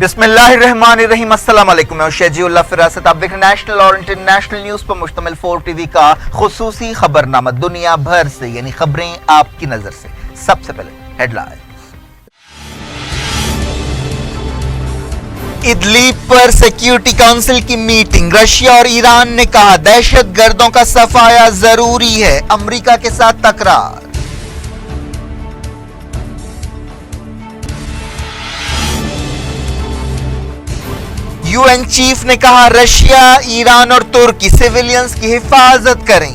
बिस्मिल्लाहिर्रहमानिर्रहीम। अस्सलाम वालेकुम। मैं शजीउल्लाह फिरासत। आप देख रहे हैं नेशनल और इंटरनेशनल न्यूज पर मुश्तमिल 4 टीवी का खुसूसी खबरनामा, दुनिया भर से यानी खबरें आपकी नजर से। सबसे पहले हेडलाइन। इदलीब पर सिक्योरिटी काउंसिल की मीटिंग। रशिया और ईरान ने कहा दहशत गर्दों का सफाया जरूरी है, अमेरिका के साथ तकरार। यूएन चीफ ने कहा रशिया, ईरान और तुर्की सिविलियंस की हिफाजत करें।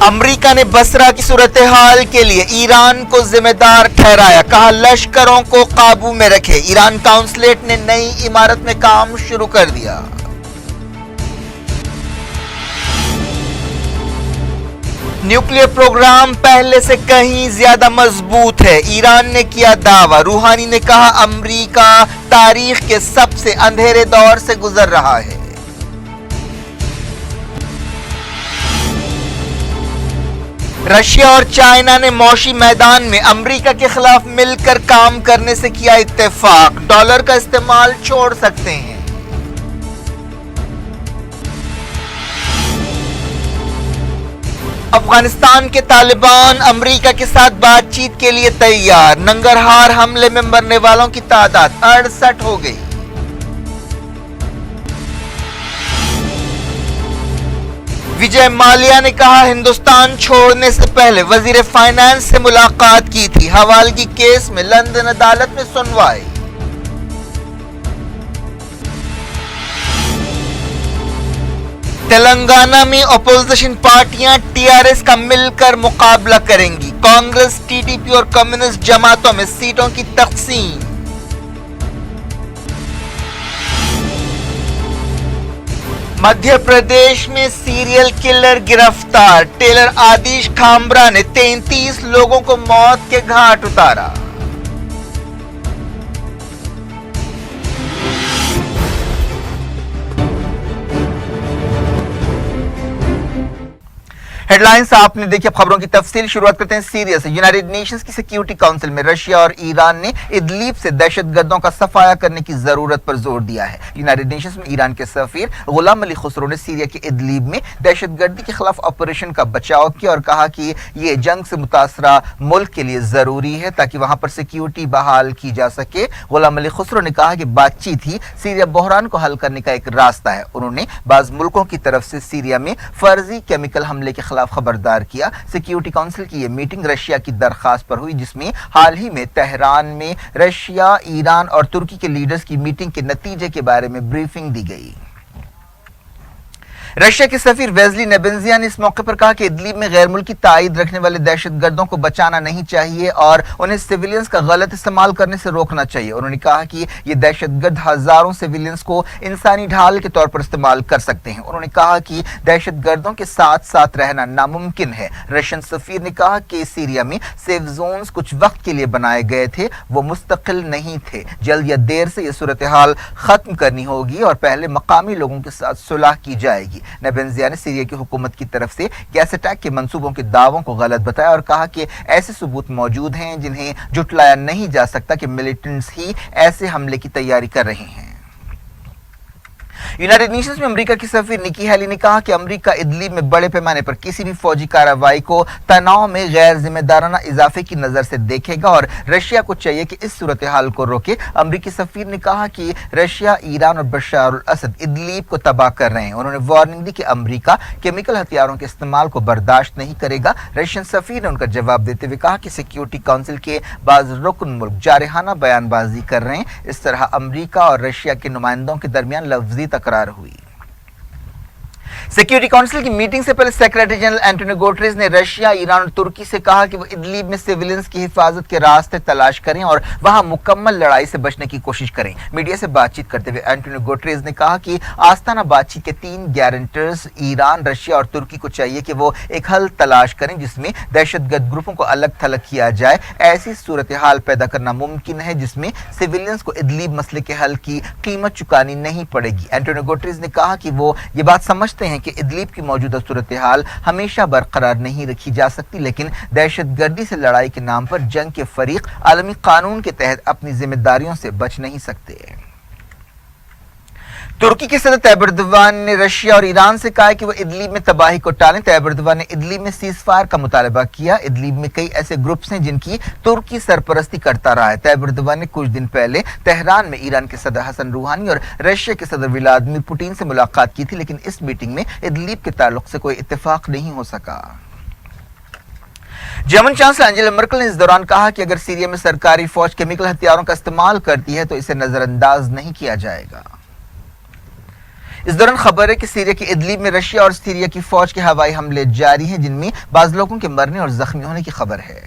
अमेरिका ने बसरा की सूरत हाल के लिए ईरान को जिम्मेदार ठहराया, कहा लश्करों को काबू में रखे। ईरान काउंसलेट ने नई इमारत में काम शुरू कर दिया। न्यूक्लियर प्रोग्राम पहले से कहीं ज्यादा मजबूत है, ईरान ने किया दावा। रूहानी ने कहा अमेरिका तारीख के सबसे अंधेरे दौर से गुजर रहा है। रशिया और चाइना ने मौशी मैदान में अमेरिका के खिलाफ मिलकर काम करने से किया इत्तेफाक, डॉलर का इस्तेमाल छोड़ सकते हैं। अफगानिस्तान के तालिबान अमेरिका के साथ बातचीत के लिए तैयार। नंगरहार हमले में मरने वालों की तादाद 68 हो गई। विजय माल्या ने कहा हिंदुस्तान छोड़ने से पहले वजीर फाइनेंस से मुलाकात की थी। हवालगी केस में लंदन अदालत में सुनवाई। तेलंगाना में अपोजिशन पार्टियां टीआरएस का मिलकर मुकाबला करेंगी। कांग्रेस, टीडीपी और कम्युनिस्ट जमातों में सीटों की तकसीम। मध्य प्रदेश में सीरियल किलर गिरफ्तार। टेलर आदिश खामरा ने 33 लोगों को मौत के घाट उतारा। हेडलाइंस आपने देखी, अब खबरों की तफसील। शुरुआत करते हैं सीरिया से। यूनाइटेड नेशंस की सिक्योरिटी काउंसिल में रशिया और ईरान ने इदलीब से दहशतगर्दों का सफाया करने की जरूरत पर जोर दिया है। यूनाइटेड नेशंस में ईरान के सफीर गुलाम अली खुसरो ने सीरिया के इदलीब में दहशतगर्दी के खिलाफ ऑपरेशन का बचाव किया और कहा कि यह जंग से मुतासरा मुल्क के लिए जरूरी है ताकि वहां पर सिक्योरिटी बहाल की जा सके। गुलाम अली खुसरो ने कहा कि बातचीत ही सीरिया बहरान को हल करने का एक रास्ता है। उन्होंने बाज मुल्कों की तरफ से सीरिया में फर्जी केमिकल हमले के खिलाफ खबरदार किया। सिक्योरिटी काउंसिल की यह मीटिंग रशिया की दरखास्त पर हुई, जिसमें हाल ही में तेहरान में रशिया, ईरान और तुर्की के लीडर्स की मीटिंग के नतीजे के बारे में ब्रीफिंग दी गई। रशिया के सफीर वेस्ली नेबेंजिया ने इस मौके पर कहा कि इदलीब में गैर मुल्की ताईद रखने वाले दहशतगर्दों को बचाना नहीं चाहिए और उन्हें सिविलियंस का गलत इस्तेमाल करने से रोकना चाहिए। उन्होंने कहा कि ये दहशतगर्द हजारों सिविलियंस को इंसानी ढाल के तौर पर इस्तेमाल कर सकते हैं। उन्होंने कहा कि दहशतगर्दों के साथ साथ रहना नामुमकिन है। रशियन सफीर ने कहा कि सीरिया में सेफ जोन्स कुछ वक्त के लिए बनाए गए थे, वो मुस्तकिल नहीं थे। जल्द या देर से यह सूरत हाल खत्म करनी होगी और पहले मकामी लोगों के साथ सुलह की जाएगी। नेबेंजिया ने सीरिया की हुकूमत की तरफ से गैस अटैक के मंसूबों के दावों को गलत बताया और कहा कि ऐसे सबूत मौजूद हैं जिन्हें जुटलाया नहीं जा सकता कि मिलिटेंट्स ही ऐसे हमले की तैयारी कर रहे हैं। यूनाइटेड नेशंस में अमेरिका की सफीर निकी हैली ने कहा कि अमेरिका इदलीब में बड़े पैमाने पर किसी भी फौजी कार्रवाई को तनाव में गैर जिम्मेदाराना इजाफे की नजर से देखेगा और रशिया को चाहिए कि इस सूरत हाल को रोके। अमेरिकी सफीर ने कहा कि रशिया, ईरान और बशर अल असद इदलीब को तबाह कर रहे हैं। उन्होंने वार्निंग दी कि अमेरिका केमिकल हथियारों के इस्तेमाल को बर्दाश्त नहीं करेगा। रशियन सफीर ने उनका जवाब देते हुए कहा कि सिक्योरिटी काउंसिल के बाज रुकन मुल्क जारहाना बयानबाजी कर रहे हैं। इस तरह अमेरिका और रशिया के नुमाइंदों के दरमियान लफ्जी तकरार हुई। सिक्योरिटी काउंसिल की मीटिंग से पहले सेक्रेटरी जनरल एंटोनियो गुटेरेस ने रशिया, ईरान और तुर्की से कहा कि वो इदलीब में सिविलियंस की हिफाजत के रास्ते तलाश करें और वहां मुकम्मल लड़ाई से बचने की कोशिश करें। मीडिया से बातचीत करते हुए एंटोनियो गुटेरेस ने कहा कि आस्ताना बातचीत के 3 गारंटर्स ईरान, रशिया और तुर्की को चाहिए कि वो एक हल तलाश करें जिसमें दहशतगर्द ग्रुपों को अलग थलग किया जाए। ऐसी सूरत हाल पैदा करना मुमकिन है जिसमें सिविलियंस को इदलीब मसले के हल की कीमत चुकानी नहीं पड़ेगी। एंटोनियो गुटेरेस ने कहा कि वो ये बात समझते हैं ہیں کہ ادلیب کی موجودہ صورتحال ہمیشہ برقرار نہیں رکھی جا سکتی، لیکن دہشت گردی سے لڑائی کے نام پر جنگ کے فریق عالمی قانون کے تحت اپنی ذمہ داریوں سے بچ نہیں سکتے۔ ترکی کے صدر طیب اردوان نے رشیا اور ایران سے کہا کہ وہ ادلیب میں تباہی کو ٹالیں۔ طیب اردوان نے ادلیب میں سیز فائر کا مطالبہ کیا۔ ادلیب میں کئی ایسے گروپس ہیں جن کی ترکی سرپرستی کرتا رہا ہے۔ طیب اردوان نے کچھ دن پہلے تہران میں ایران کے صدر حسن روحانی اور رشیا کے صدر ولادیمیر پوٹین سے ملاقات کی تھی، لیکن اس میٹنگ میں ادلیب کے تعلق سے کوئی اتفاق نہیں ہو سکا۔ جرمن چانسلر انجیلا مرکل نے اس دوران کہا کہ اگر سیریا میں سرکاری فوج کیمیکل ہتھیاروں کا استعمال کرتی ہے تو اسے نظر انداز نہیں کیا جائے گا۔ اس دوران خبر ہے کہ سیریا کی ادلیب میں رشیا اور سیریا کی فوج کے ہوائی حملے جاری ہیں، جن میں بعض لوگوں کے مرنے اور زخمی ہونے کی خبر ہے۔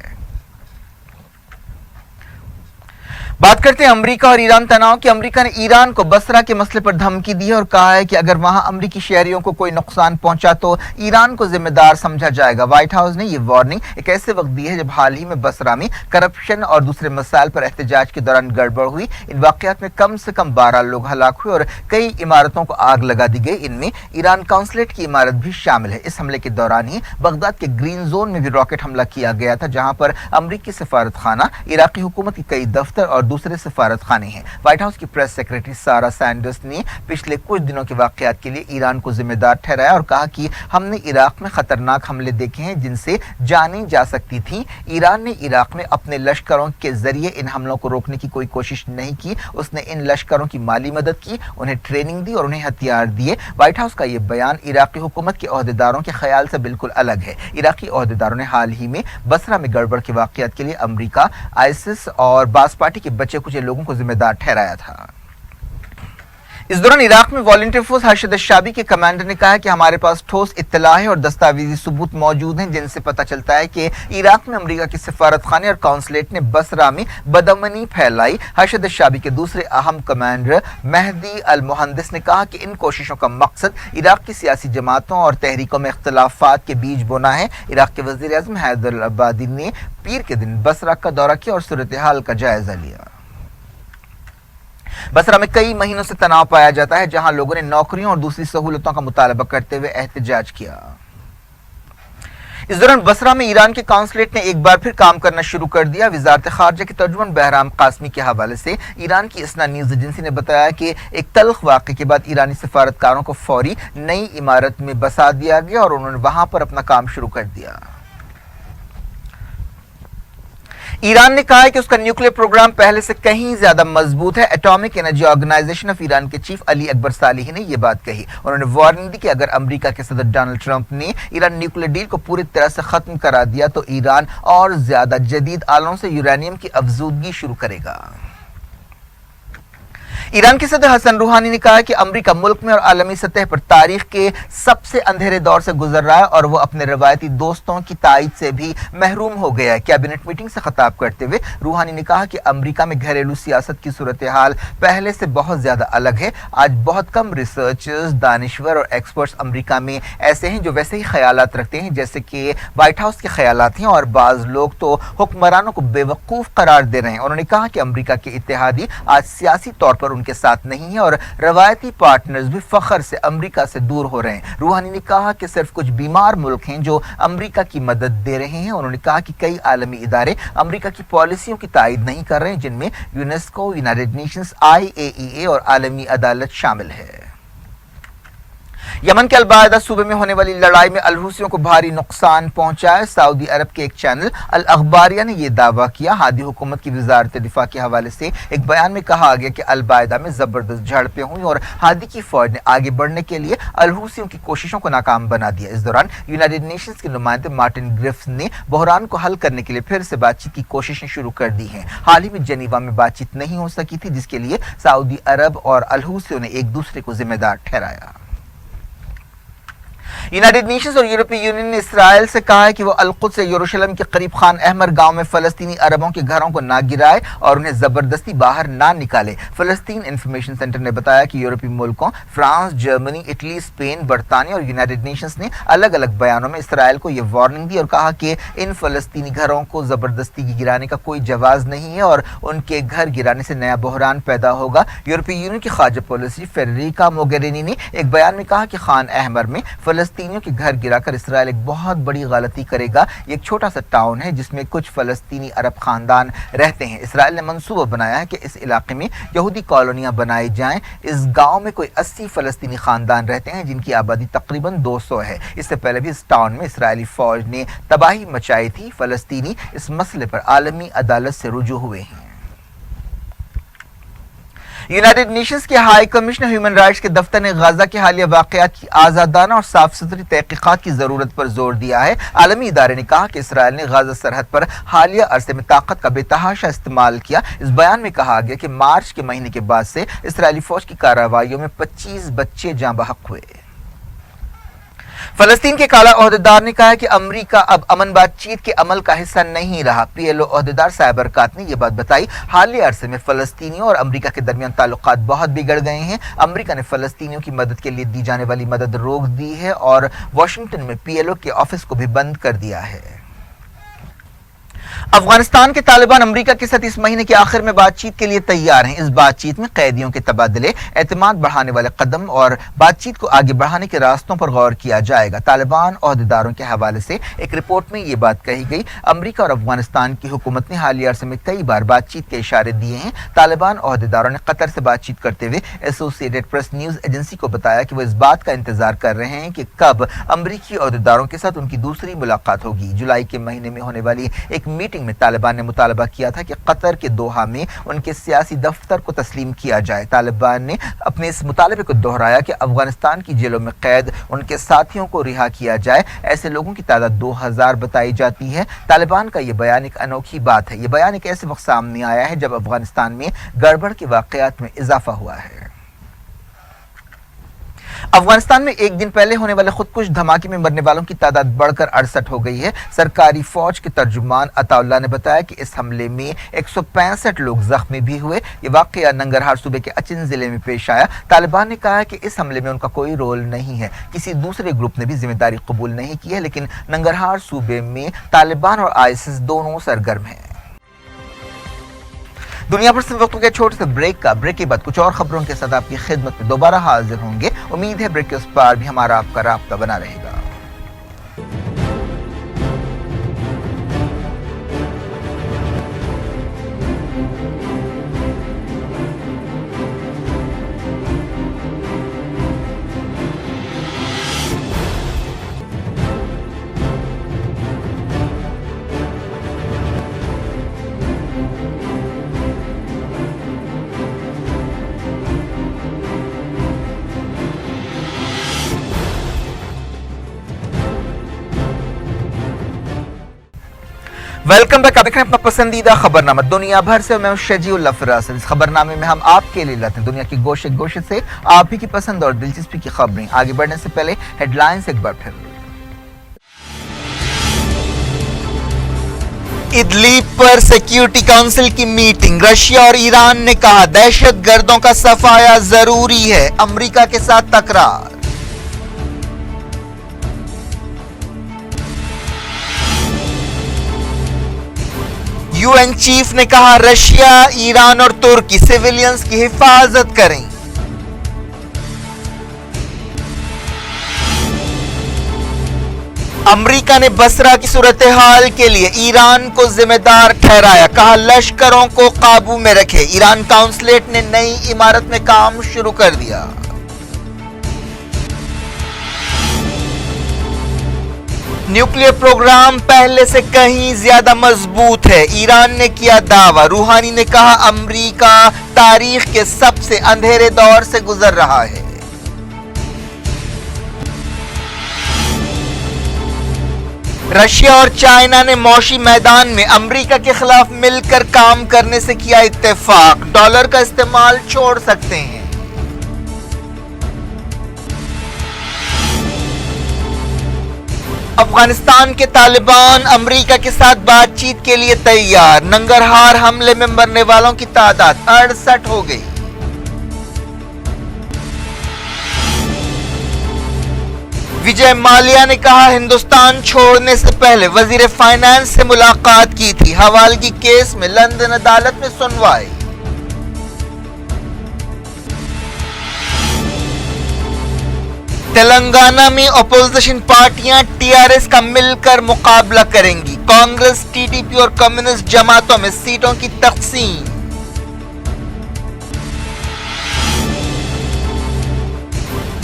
بات کرتے ہیں امریکہ اور ایران تناؤ کی۔ امریکہ نے ایران کو بصرہ کے مسئلے پر دھمکی دی ہے اور کہا ہے کہ اگر وہاں امریکی شہریوں کو کوئی نقصان پہنچا تو ایران کو ذمہ دار سمجھا جائے گا۔ وائٹ ہاؤس نے یہ وارننگ ایک ایسے وقت دی ہے جب حال ہی میں بصرہ میں کرپشن اور دوسرے مسائل پر احتجاج کے دوران گڑبڑ ہوئی۔ ان واقعات میں کم سے کم 12 لوگ ہلاک ہوئے اور کئی عمارتوں کو آگ لگا دی گئی۔ ان میں ایران قونصلیٹ کی عمارت بھی شامل ہے۔ اس حملے کے دوران ہی بغداد کے گرین زون میں بھی راکٹ حملہ کیا گیا تھا، جہاں پر امریکی سفارت خانہ، عراقی حکومت کے کئی دفتر اور دوسرے سفارت خانے ہیں۔ وائٹ ہاؤس کی پریس سیکرٹری سارا سینڈرس نے پچھلے کچھ دنوں کے واقعات کے لیے ایران کو ذمہ دار ٹھہرایا اور کہا کہ ہم نے عراق میں خطرناک حملے دیکھے ہیں جن سے جانیں جا سکتی تھیں۔ ایران نے عراق میں اپنے لشکروں کے ذریعے ان حملوں کو روکنے کی کوئی کوشش نہیں کی۔ اس نے ان لشکروں کی مالی مدد کی، انہیں ٹریننگ دی اور انہیں ہتھیار دیے۔ وائٹ ہاؤس کا یہ بیان عراقی حکومت کے عہدیداروں کے خیال سے بالکل الگ ہے۔ عراقی عہدیداروں نے حال ہی میں بصرہ میں گڑبڑ کے واقعات کے لیے امریکہ، آئیسس اور باس پارٹی کے بچے کچھ لوگوں کو ذمہ دار ٹھہرایا تھا۔ اس دوران عراق میں والنٹیئر فورس حشد الشعبی کے کمانڈر نے کہا کہ ہمارے پاس ٹھوس اطلاع اور دستاویزی ثبوت موجود ہیں جن سے پتہ چلتا ہے کہ عراق میں امریکہ کے سفارت خانے اور قونصلیٹ نے بصرہ میں بدامنی پھیلائی۔ حشد الشعبی کے دوسرے اہم کمانڈر مہدی المہندس نے کہا کہ ان کوششوں کا مقصد عراق کی سیاسی جماعتوں اور تحریکوں میں اختلافات کے بیج بونا ہے۔ عراق کے وزیر اعظم حیدر العبادی نے پیر کے دن بصرہ کا دورہ کیا اور صورتحال کا جائزہ لیا۔ بصرہ میں کئی مہینوں سے تناؤ پایا جاتا ہے، جہاں لوگوں نے نوکریوں اور دوسری سہولتوں کا مطالبہ کرتے ہوئے احتجاج کیا۔ اس دوران بصرہ میں ایران کے قونصلیٹ نے ایک بار پھر کام کرنا شروع کر دیا۔ وزارت خارجہ کے ترجمان بہرام قاسمی کے حوالے سے ایران کی اسنا نیوز ایجنسی نے بتایا کہ ایک تلخ واقعے کے بعد ایرانی سفارتکاروں کو فوری نئی عمارت میں بسا دیا گیا اور انہوں نے وہاں پر اپنا کام شروع کر دیا۔ ایران نے کہا ہے کہ اس کا نیوکلیئر پروگرام پہلے سے کہیں زیادہ مضبوط ہے۔ Atomic energy organisation of Iran کے چیف علی اکبر صالحی نے یہ بات کہی۔ انہوں نے وارننگ دی کہ اگر امریکہ کے صدر ڈونلڈ ٹرمپ نے ایران نیوکلیئر ڈیل کو پوری طرح سے ختم کرا دیا تو ایران اور زیادہ جدید آلوں سے یورینیم کی افزودگی شروع کرے گا۔ ایران کے صدر حسن روحانی نے کہا کہ امریکہ ملک میں اور عالمی سطح پر تاریخ کے سب سے اندھیرے دور سے گزر رہا ہے اور وہ اپنے روایتی دوستوں کی تائید سے بھی محروم ہو گیا ہے۔ کیبنٹ میٹنگ سے خطاب کرتے ہوئے روحانی نے کہا کہ امریکہ میں گھریلو سیاست کی صورتحال پہلے سے بہت زیادہ الگ ہے۔ آج بہت کم ریسرچرز، دانشور اور ایکسپرٹس امریکہ میں ایسے ہیں جو ویسے ہی خیالات رکھتے ہیں جیسے کہ وائٹ ہاؤس کے خیالات ہیں، اور بعض لوگ تو حکمرانوں کو بے وقوف قرار دے رہے ہیں۔ انہوں نے کہا کہ امریکہ کے اتحادی آج سیاسی طور پر ان کے ساتھ نہیں ہے اور روایتی پارٹنرز بھی فخر سے امریکہ سے دور ہو رہے ہیں۔ روحانی نے کہا کہ صرف کچھ بیمار ملک ہیں جو امریکہ کی مدد دے رہے ہیں۔ انہوں نے کہا کہ کئی عالمی ادارے امریکہ کی پالیسیوں کی تائید نہیں کر رہے ہیں، جن میں یونیسکو، یونائیٹڈ نیشنز، IAEA اور عالمی عدالت شامل ہے۔ یمن کے البعیدہ صوبے میں ہونے والی لڑائی میں الحوثیوں کو بھاری نقصان پہنچا ہے۔ سعودی عرب کے ایک چینل الاخباریہ نے یہ دعویٰ کیا۔ ہادی حکومت کی وزارت دفاع کے حوالے سے ایک بیان میں کہا گیا کہ البعیدہ میں زبردست جھڑپیں ہوئیں اور ہادی کی فوج نے آگے بڑھنے کے لیے الحوثیوں کی کوششوں کو ناکام بنا دیا۔ اس دوران یونائیٹڈ نیشنز کے نمائندے مارٹن گرفٹس نے بحران کو حل کرنے کے لیے پھر سے بات چیت کی کوششیں شروع کر دی ہیں۔ حال ہی میں جنیوا میں بات چیت نہیں ہو سکی تھی، جس کے لیے سعودی عرب اور الحوثیوں نے ایک دوسرے کو ذمہ دار ٹھہرایا۔ यूनाइटेड नेशंस और यूरोपीय यूनियन ने इसराइल से कहा है कि वो अल-कुद्स से यरूशलेम के करीब खान अहमर गांव में फलस्तीनी अरबों के घरों को ना गिराए और उन्हें जबरदस्ती बाहर ना निकाले। फलस्तीन इंफॉर्मेशन सेंटर ने बताया कि यूरोपीय मुल्कों फ्रांस, जर्मनी, इटली, स्पेन, बरतानिया और यूनाइटेड नेशंस ने अलग अलग बयानों में इसराइल को यह वार्निंग दी और कहा कि इन फलस्तीनी घरों को जबरदस्ती गिराने का कोई जवाज नहीं है और उनके घर गिराने से नया बहरान पैदा होगा। यूरोपीय यूनियन की खारजा पॉलिसी फेडरिका मोगेरिनी ने एक बयान में कहा कि खान अहमर में फलस्तीनियों के घर गिराकर इसराइल एक बहुत बड़ी गलती करेगा। ये एक छोटा सा टाउन है जिसमें कुछ फलस्तीनी अरब खानदान रहते हैं। इसराइल ने मंसूबा बनाया है कि इस इलाके में यहूदी कॉलोनियां बनाई जाएं। इस गांव में कोई 80 फलस्तीनी खानदान रहते हैं जिनकी आबादी तकरीबन 200 है। इससे पहले भी इस टाउन में इसराइली फौज ने तबाही मचाई थी। फलस्तीनी इस मसले पर आलमी अदालत से रुजू हुए हैं। यूनाइटेड नेशंस के हाई कमिश्नर ह्यूमन राइट्स के दफ्तर ने गाजा के हालिया वाकयात की आज़ादाना और साफ सुथरी तहकीकात की जरूरत पर जोर दिया है। आलमी इदारे ने कहा कि इसराइल ने गाजा सरहद पर हालिया अरसे में ताकत का बेतहाशा इस्तेमाल किया। इस बयान में कहा गया कि मार्च के महीने के बाद से इसराइली फौज की कार्रवाइयों में 25 बच्चे जाँ बहक हुए। फलस्तीन के काला ओहदेदार ने कहा है कि अमरीका अब अमन बातचीत के अमल का हिस्सा नहीं रहा। पीएलओ ओहदेदार साइबरकात ने यह बात बताई। हालिया अरसे में फलस्तीनियों और अमरीका के दरमियान ताल्लुकात बहुत बिगड़ गए हैं। अमरीका ने फलस्तीनियों की मदद के लिए दी जाने वाली मदद रोक दी है और वाशिंगटन में पीएलओ के ऑफिस को भी बंद कर दिया है। अफगानिस्तान के तालिबान अमेरिका के साथ इस महीने के आखिर में बातचीत के लिए तैयार हैं। इस बातचीत में कैदियों के तबादले, एतमाद बढ़ाने वाले कदम और बातचीत को आगे बढ़ाने के रास्तों पर गौर किया जाएगा। तालिबान ओहदेदारों के हवाले से एक रिपोर्ट में ये बात कही गई। अमेरिका और अफगानिस्तान की हुकूमत ने हालिया अरसे में कई बार बातचीत के इशारे दिए हैं। तालिबान ओहदेदारों ने कतर से बातचीत करते हुए एसोसिएटेड प्रेस न्यूज एजेंसी को बताया कि वो इस बात का इंतजार कर रहे हैं कि कब अमरीकी ओहदेदारों के साथ उनकी दूसरी मुलाकात होगी। जुलाई के महीने में होने वाली एक मीटिंग में तालिबान ने मुतालबा किया था कि कतर के दोहा में उनके सियासी दफ्तर को तस्लीम किया जाए। तालिबान ने अपने इस मुतालबे को दोहराया कि अफगानिस्तान की जेलों में कैद उनके साथियों को रिहा किया जाए। ऐसे लोगों की तादाद 2000 बताई जाती है। तालिबान का यह बयान एक अनोखी बात है। यह बयान एक ऐसे वक्त सामने आया है जब अफगानिस्तान में गड़बड़ के वाकयात में इजाफा हुआ है। अफगानिस्तान में एक दिन पहले होने वाले खुदकुश धमाके में मरने वालों की तादाद बढ़कर 68 हो गई है। सरकारी फौज के तर्जुमान अताउल्लाह ने बताया कि इस हमले में 165 लोग जख्मी भी हुए। ये वाकया नंगरहार सूबे के अचिन जिले में पेश आया। तालिबान ने कहा है कि इस हमले में उनका कोई रोल नहीं है। किसी दूसरे ग्रुप ने भी जिम्मेदारी कबूल नहीं की है, लेकिन नंगरहार सूबे में तालिबान और आईएसआईएस दोनों सरगर्म हैं। दुनिया भर से वक्त हो गया छोटे से ब्रेक के बाद कुछ और खबरों के साथ आपकी खिदमत में दोबारा हाजिर होंगे। उम्मीद है ब्रेक के उस पार भी हमारा आपका राब्ता बना रहेगा। Welcome back. आप देख रहे हैं अपना पसंदीदा खबरनामा दुनिया भर से। मैं शजीउल्लाह फराज। इस खबरनामे में हम आपके लिए लाते हैं दुनिया की गोशे गोशे से आप ही की पसंद और दिलचस्पी की खबरें। आगे बढ़ने से पहले हेडलाइंस एक बार फिर। इदलीब पर सिक्योरिटी काउंसिल की मीटिंग। रशिया और ईरान ने कहा दहशतगर्दों का सफाया जरूरी है। अमेरिका के साथ तकरार। यूएन चीफ ने कहा रशिया, ईरान और तुर्की सिविलियंस की हिफाजत करें। अमेरिका ने बसरा की सूरत हाल के लिए ईरान को जिम्मेदार ठहराया। कहा लश्करों को काबू में रखे। ईरान काउंसलेट ने नई इमारत में काम शुरू कर दिया। न्यूक्लियर प्रोग्राम पहले से कहीं ज्यादा मजबूत है। ईरान ने किया दावा। रूहानी ने कहा अमेरिका तारीख के सबसे अंधेरे दौर से गुजर रहा है। रशिया और चाइना ने मौशी मैदान में अमेरिका के खिलाफ मिलकर काम करने से किया इत्तेफाक। डॉलर का इस्तेमाल छोड़ सकते हैं। افغانستان کے طالبان امریکہ کے ساتھ بات چیت کے لیے تیار، ننگرہار حملے میں مرنے والوں کی تعداد 68 ہو گئی۔ وجے مالیا نے کہا ہندوستان چھوڑنے سے پہلے وزیر فائنانس سے ملاقات کی تھی، حوالگی کیس میں لندن عدالت میں سنوائی۔ تلنگانہ میں اپوزیشن پارٹیاں ٹی آر ایس کا مل کر مقابلہ کریں گی، کانگریس، ٹی ڈی پی اور کمیونسٹ جماعتوں میں سیٹوں کی تقسیم۔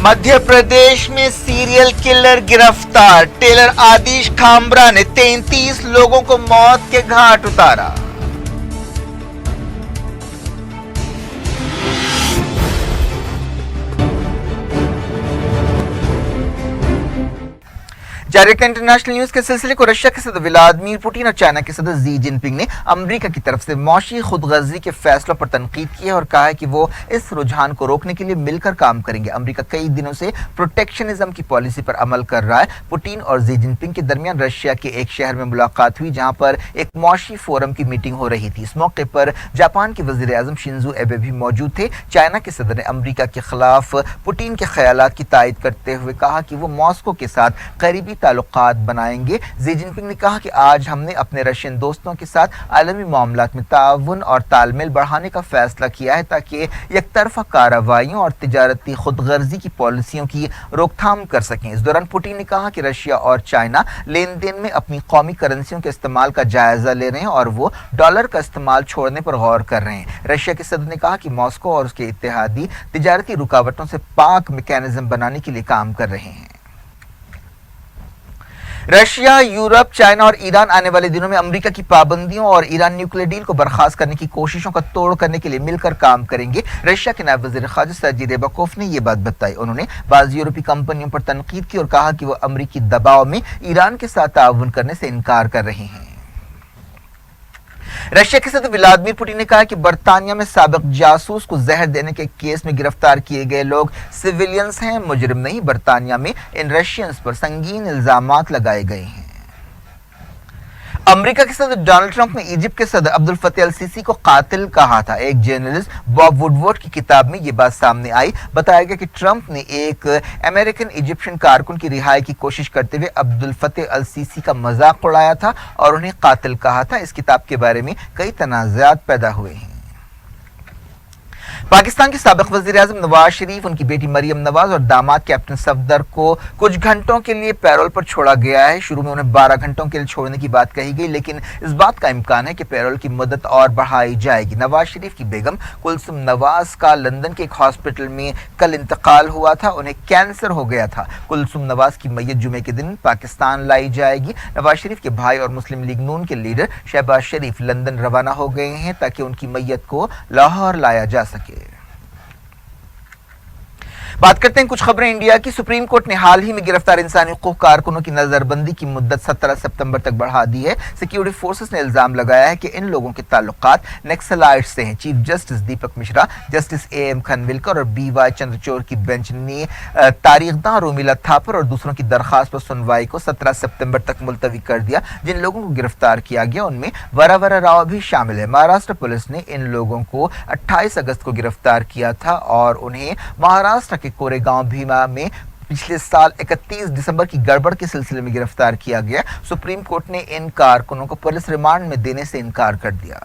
مدھیہ پردیش میں سیریل کلر گرفتار، ٹیلر آدیش کھامبرا نے 33 لوگوں کو موت کے گھاٹ اتارا۔ جاری انٹرنیشنل نیوز کے سلسلے کو رشیا کے صدر ولادیمیر پوٹین اور چائنا کے صدر زی جن پنگ نے امریکہ کی طرف سے معاشی خود غرضی کے فیصلوں پر تنقید کی ہے اور کہا ہے کہ وہ اس رجحان کو روکنے کے لیے مل کر کام کریں گے۔ امریکہ کئی دنوں سے پروٹیکشنزم کی پالیسی پر عمل کر رہا ہے۔ پوٹین اور زی جن پنگ کے درمیان رشیا کے ایک شہر میں ملاقات ہوئی جہاں پر ایک معاشی فورم کی میٹنگ ہو رہی تھی۔ اس موقع پر جاپان کے وزیر اعظم شنزو ایبے بھی موجود تھے۔ چائنا کے صدر نے امریکہ کے خلاف پوٹین کے خیالات کی تائید کرتے ہوئے کہا کہ وہ ماسکو کے ساتھ قریبی تعلقات بنائیں گے۔ زی جن پنگ نے کہا کہ آج ہم نے اپنے رشین دوستوں کے ساتھ عالمی معاملات میں تعاون اور تال میل بڑھانے کا فیصلہ کیا ہے تاکہ یک طرفہ کارروائیوں اور تجارتی خود غرضی کی پالیسیوں کی روک تھام کر سکیں۔ اس دوران پوٹین نے کہا کہ رشیا اور چائنا لین دین میں اپنی قومی کرنسیوں کے استعمال کا جائزہ لے رہے ہیں اور وہ ڈالر کا استعمال چھوڑنے پر غور کر رہے ہیں۔ رشیا کے صدر نے کہا کہ ماسکو اور اس کے اتحادی تجارتی رکاوٹوں سے پاک میکانزم بنانے کے لیے کام کر رہے ہیں۔ رشیا، یورپ، چائنا اور ایران آنے والے دنوں میں امریکہ کی پابندیوں اور ایران نیوکلیئر ڈیل کو برخاست کرنے کی کوششوں کا توڑ کرنے کے لیے مل کر کام کریں گے۔ رشیا کے نائب وزیر خارجہ سرجی ریباکوف نے یہ بات بتائی۔ انہوں نے بعض یورپی کمپنیوں پر تنقید کی اور کہا کہ وہ امریکی دباؤ میں ایران کے ساتھ تعاون کرنے سے انکار کر رہے ہیں۔ رشیا کے صدر ولادیمیر پوٹین نے کہا کہ برطانیہ میں سابق جاسوس کو زہر دینے کے کیس میں گرفتار کیے گئے لوگ سویلینز ہیں، مجرم نہیں۔ برطانیہ میں ان رشینز پر سنگین الزامات لگائے گئے ہیں۔ امریکہ کے صدر ڈونلڈ ٹرمپ نے ایجپٹ کے صدر عبد الفتاح السیسی کو قاتل کہا تھا۔ ایک جرنلسٹ باب ووڈورڈ کی کتاب میں یہ بات سامنے آئی۔ بتایا گیا کہ ٹرمپ نے ایک امریکن ایجپشین کارکن کی رہائی کی کوشش کرتے ہوئے عبد الفتاح السیسی کا مذاق اڑایا تھا اور انہیں قاتل کہا تھا۔ اس کتاب کے بارے میں کئی تنازعات پیدا ہوئے ہیں۔ پاکستان کے سابق وزیر اعظم نواز شریف، ان کی بیٹی مریم نواز اور داماد کیپٹن صفدر کو کچھ گھنٹوں کے لیے پیرول پر چھوڑا گیا ہے۔ شروع میں انہیں 12 گھنٹوں کے لیے چھوڑنے کی بات کہی گئی لیکن اس بات کا امکان ہے کہ پیرول کی مدت اور بڑھائی جائے گی۔ نواز شریف کی بیگم کلثوم نواز کا لندن کے ایک ہاسپٹل میں کل انتقال ہوا تھا۔ انہیں کینسر ہو گیا تھا۔ کلثوم نواز کی میت جمعے کے دن پاکستان لائی جائے گی۔ نواز شریف کے بھائی اور مسلم لیگ نون کے لیڈر شہباز شریف لندن روانہ ہو گئے ہیں تاکہ ان کی میت کو لاہور لایا جا سکے۔ بات کرتے ہیں کچھ خبریں انڈیا کی۔ سپریم کورٹ نے حال ہی میں گرفتار انسانی حقوق کارکنوں کی نظر بندی کی مدت 17 ستمبر تک بڑھا دی ہے۔ سیکیورٹی فورسز نے الزام لگایا ہے کہ ان لوگوں کے تعلقات نیکسلائٹس سے ہیں۔ Chief justice Deepak Mishra, justice A M Khanwilkar اور بی وائی چندرچوڑ کی بینچ نے تاریخ داں رومیلا تھاپر اور دوسروں کی درخواست پر سنوائی کو 17 ستمبر تک ملتوی کر دیا۔ جن لوگوں کو گرفتار کیا گیا ان میں وراورا راؤ بھی شامل ہے۔ مہاراشٹر پولیس نے ان لوگوں کو 28 اگست کو گرفتار کیا تھا اور انہیں مہاراشٹر کے کورے گاؤں بھیما میں پچھلے سال 31 دسمبر کی گڑبڑ کے سلسلے میں گرفتار کیا گیا۔ سپریم کورٹ نے ان کارکنوں کو پولیس ریمانڈ میں دینے سے انکار کر دیا۔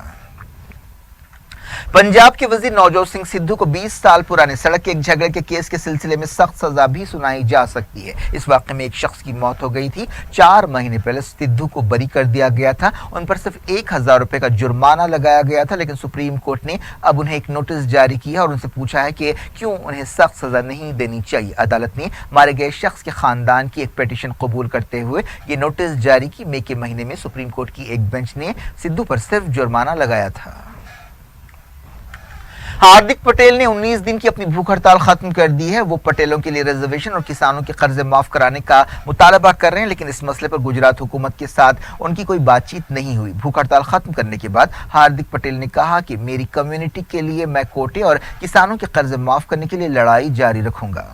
پنجاب کے وزیر نوجوت سنگھ سدھو کو 20 سال پرانے سڑک کے ایک جھگڑے کے کیس کے سلسلے میں سخت سزا بھی سنائی جا سکتی ہے۔ اس واقعے میں ایک شخص کی موت ہو گئی تھی۔ 4 مہینے پہلے سدھو کو بری کر دیا گیا تھا۔ ان پر صرف 1000 روپے کا جرمانہ لگایا گیا تھا لیکن سپریم کورٹ نے اب انہیں ایک نوٹس جاری کیا اور ان سے پوچھا ہے کہ کیوں انہیں سخت سزا نہیں دینی چاہیے۔ عدالت نے مارے گئے شخص کے خاندان کی ایک پیٹیشن قبول کرتے ہوئے یہ نوٹس جاری کی۔ مئی کے مہینے میں سپریم کورٹ کی ایک بینچ نے سدھو پر صرف جرمانہ لگایا تھا۔ ہاردک پٹیل نے 19 دن کی اپنی بھوک ہڑتال ختم کر دی ہے۔ وہ پٹیلوں کے لیے ریزرویشن اور کسانوں کے قرضے معاف کرانے کا مطالبہ کر رہے ہیں لیکن اس مسئلے پر گجرات حکومت کے ساتھ ان کی کوئی بات چیت نہیں ہوئی۔ بھوک ہڑتال ختم کرنے کے بعد ہاردک پٹیل نے کہا کہ میری کمیونٹی کے لیے میں کوٹے اور کسانوں کے قرضے معاف کرنے کے لیے لڑائی جاری رکھوں گا۔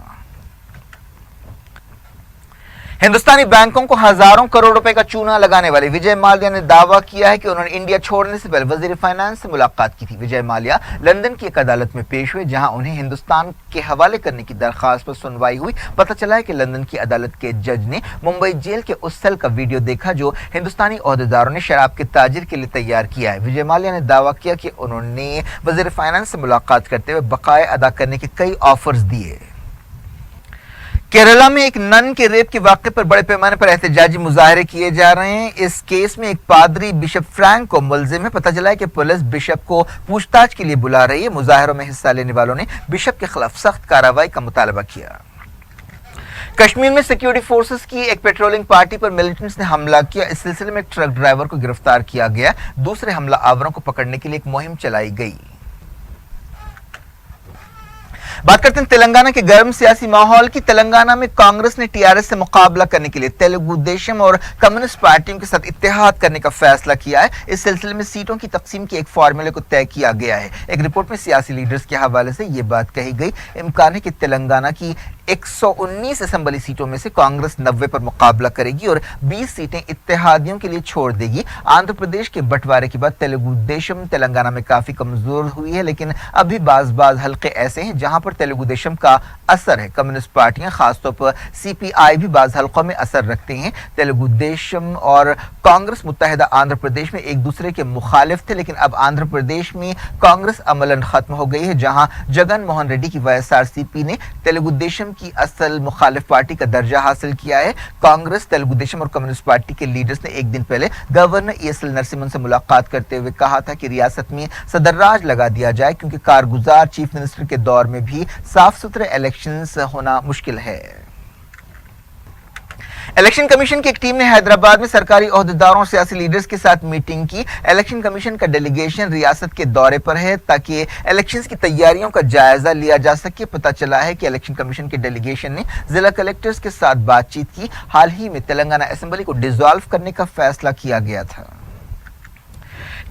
हिंदुस्तानी बैंकों को हजारों करोड़ रुपए का चूना लगाने वाले विजय माल्या ने दावा किया है कि उन्होंने इंडिया छोड़ने से पहले वजीर फाइनेंस से मुलाकात की थी। विजय माल्या लंदन की एक अदालत में पेश हुए, जहां उन्हें हिंदुस्तान के हवाले करने की दरखास्त पर सुनवाई हुई। पता चला है कि लंदन की अदालत के जज ने मुंबई जेल के उस सेल का वीडियो देखा जो हिंदुस्तानी ओहदेदारों ने शराब के ताजिर के लिए तैयार किया है। विजय माल्या ने दावा किया कि उन्होंने वजीर फाइनेंस से मुलाकात करते हुए बकाया अदा करने के कई ऑफर्स दिए। केरला में एक नन के रेप के वाक़े पर बड़े पैमाने पर एहतजाजी मुजाहरे किए जा रहे हैं। इस केस में एक पादरी बिशप फ्रैंक को मुलजिम है। पता चला है कि पुलिस बिशप को पूछताछ के लिए बुला रही है। मुजाहरों में हिस्सा लेने वालों ने बिशप के खिलाफ सख्त कार्रवाई का मुतालबा किया। कश्मीर में सिक्योरिटी फोर्सेस की एक पेट्रोलिंग पार्टी पर मिलिटेंट्स ने हमला किया। इस सिलसिले में एक ट्रक ड्राइवर को गिरफ्तार किया गया। दूसरे हमला आवरों को पकड़ने के लिए एक मुहिम चलाई गई। बात करते हैं तेलंगाना के गर्म सियासी माहौल की। तेलंगाना में कांग्रेस ने टीआरएस से मुकाबला करने के लिए तेलुगु देशम और कम्युनिस्ट पार्टियों के साथ इत्तेहाद करने का फैसला किया है। इस सिलसिले में सीटों की तकसीम के एक फार्मूले को तय किया गया है। एक रिपोर्ट में सियासी लीडर्स के हवाले से यह बात कही गई। इम्कान है कि तेलंगाना की 119 असेंबली सीटों में से कांग्रेस 90 पर मुकाबला करेगी और 20 सीटें इत्तेहादियों के लिए छोड़ देगी। आंध्र प्रदेश के बंटवारे के बाद तेलुगु देशम तेलंगाना में काफी कमजोर हुई है, लेकिन अभी बाज हल्के ऐसे हैं जहां पर तेलुगु देशम का असर है। कम्युनिस्ट पार्टियां, खासतौर पर सीपीआई भी बाज हल्कों में असर रखते हैं। तेलुगु देशम और कांग्रेस मुत्तहिदा आंध्र प्रदेश में एक दूसरे के मुखालिफ थे, लेकिन अब आंध्र प्रदेश में कांग्रेस अमलन खत्म हो गई है, जहां जगन मोहन रेड्डी की वाईएसआरसीपी ने तेलुगु देशम की असल मुखालिफ पार्टी का दर्जा हासिल किया है। कांग्रेस, तेलुगु देशम और कम्युनिस्ट पार्टी के लीडर्स ने एक दिन पहले गवर्नर ईएसएल नरसिम्हन से मुलाकात करते हुए कहा था कि रियासत में सदरराज लगा दिया जाए, क्योंकि कारगुजार चीफ मिनिस्टर के दौर में भी साफ सुथरे इलेक्शंस होना मुश्किल है। इलेक्शन कमीशन की एक टीम ने हैदराबाद में सरकारी ओहदेदारों और सियासी लीडर्स के साथ मीटिंग की। इलेक्शन कमीशन का डेलीगेशन रियासत के दौरे पर है ताकि इलेक्शंस की तैयारियों का जायजा लिया जा सके। पता चला है कि इलेक्शन कमीशन के डेलीगेशन ने जिला कलेक्टर्स के साथ बातचीत की। हाल ही में तेलंगाना असेंबली को डिसॉल्व करने का फैसला किया गया था।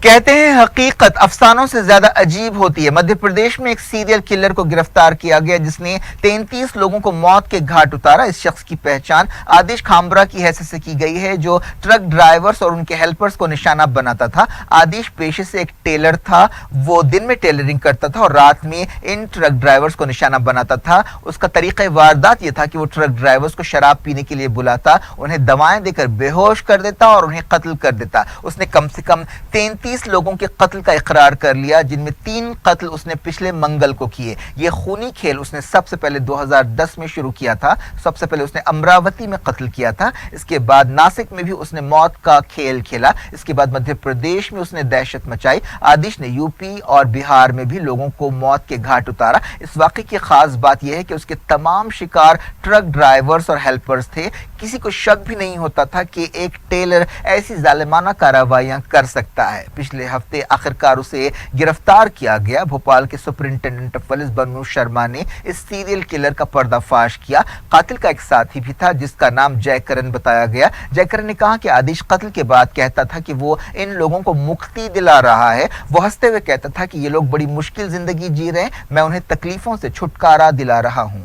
कहते हैं हकीकत अफसानों से ज्यादा अजीब होती है। मध्य प्रदेश में एक सीरियल किलर को गिरफ्तार किया गया जिसने 33 लोगों को मौत के घाट उतारा। इस शख्स की पहचान आदिश खामरा की हैसियत से की गई है, जो ट्रक ड्राइवर्स और उनके हेल्पर्स को निशाना बनाता था। आदिश पेशे से एक टेलर था। वो दिन में टेलरिंग करता था और रात में इन ट्रक ड्राइवर्स को निशाना बनाता था। उसका तरीका वारदात यह था कि वो ट्रक ड्राइवर्स को शराब पीने के लिए बुलाता, उन्हें दवाएं देकर बेहोश कर देता और उन्हें कत्ल कर देता। उसने कम से कम 33 लोगों के कत्ल का इकरार कर लिया, जिनमें 3 कत्ल उसने पिछले मंगल को किए। यह खूनी खेल उसने सबसे पहले 2010 में शुरू किया था। सबसे पहले उसने अमरावती में कत्ल किया था, इसके बाद नासिक में भी उसने मौत का खेल खेला, इसके बाद मध्य प्रदेश में उसने दहशत मचाई। आदिश ने यूपी और बिहार में भी लोगों को मौत के घाट उतारा। इस वाकये की खास बात यह है कि उसके तमाम शिकार ट्रक ड्राइवर्स और हेल्पर्स थे। किसी को शक भी नहीं होता था कि एक टेलर ऐसी जालिमाना कार्रवाइयां कर सकता है। पिछले हफ्ते आखिरकार उसे गिरफ्तार किया गया। भोपाल के सुपरिंटेंडेंट ऑफ पुलिस बन्नू शर्मा ने इस सीरियल किलर का पर्दाफाश किया। कातिल का एक साथी भी था जिसका नाम जयकरण बताया गया। जयकरण ने कहा कि आदिश कत्ल के बाद कहता था कि वो इन लोगों को मुक्ति दिला रहा है। वो हंसते हुए कहता था कि ये लोग बड़ी मुश्किल जिंदगी जी रहे हैं, मैं उन्हें तकलीफों से छुटकारा दिला रहा हूं।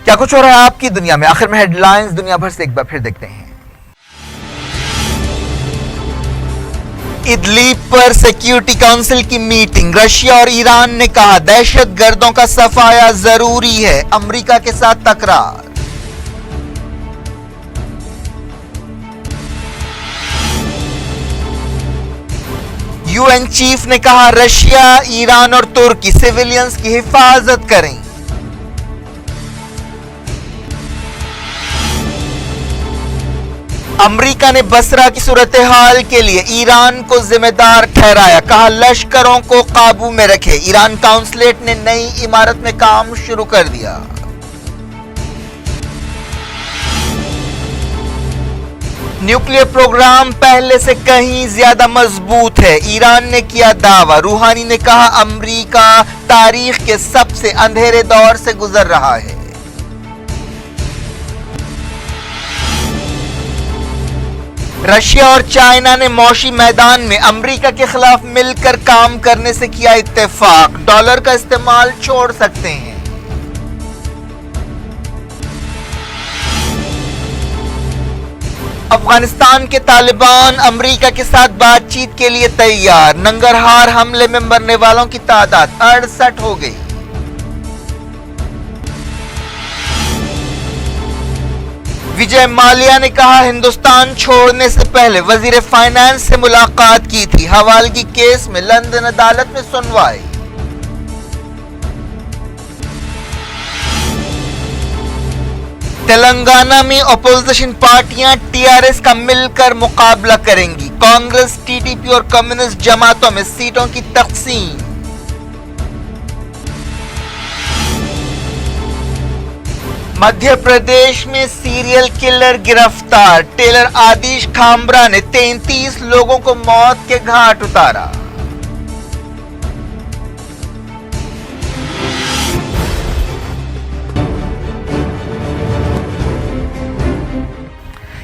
क्या कुछ हो रहा है आपकी दुनिया में? आखिर में हेडलाइंस दुनिया भर से एक बार फिर देखते हैं। इदलीब पर सिक्योरिटी काउंसिल की मीटिंग। रशिया और ईरान ने कहा दहशतगर्दों का सफाया जरूरी है। अमेरिका के साथ तकरार। यूएन चीफ ने कहा रशिया, ईरान और तुर्की सिविलियंस की हिफाजत करें। अमेरिका ने बसरा की सूरत हाल के लिए ईरान को जिम्मेदार ठहराया। कहा लश्करों को काबू में रखे। ईरान काउंसलेट ने नई इमारत में काम शुरू कर दिया। न्यूक्लियर प्रोग्राम पहले से कहीं ज्यादा मजबूत है, ईरान ने किया दावा। रूहानी ने कहा अमेरिका तारीख के सबसे अंधेरे दौर से गुजर रहा है। रशिया और चाइना ने मौशी मैदान में अमेरिका के खिलाफ मिलकर काम करने से किया इत्तेफाक। डॉलर का इस्तेमाल छोड़ सकते हैं। अफगानिस्तान के तालिबान अमेरिका के साथ बातचीत के लिए तैयार। नंगरहार हमले में मरने वालों की तादाद 68 हो गई। विजय माल्या ने कहा हिंदुस्तान छोड़ने से पहले वजीर फाइनेंस से मुलाकात की थी। हवालगी केस में लंदन अदालत में सुनवाई। तेलंगाना में अपोजिशन पार्टियां टीआरएस का मिलकर मुकाबला करेंगी। कांग्रेस, टीडीपी और कम्युनिस्ट जमातों में सीटों की तकसीम। मध्य प्रदेश में सीरियल किलर गिरफ्तार। टेलर आदिश खामरा ने 33 लोगों को मौत के घाट उतारा।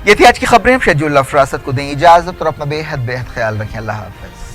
ये थी आज की खबरें। शेड्यूल अफरासत को दें इजाजत और अपना बेहद ख्याल रखें। अल्लाह हाफ़िज़।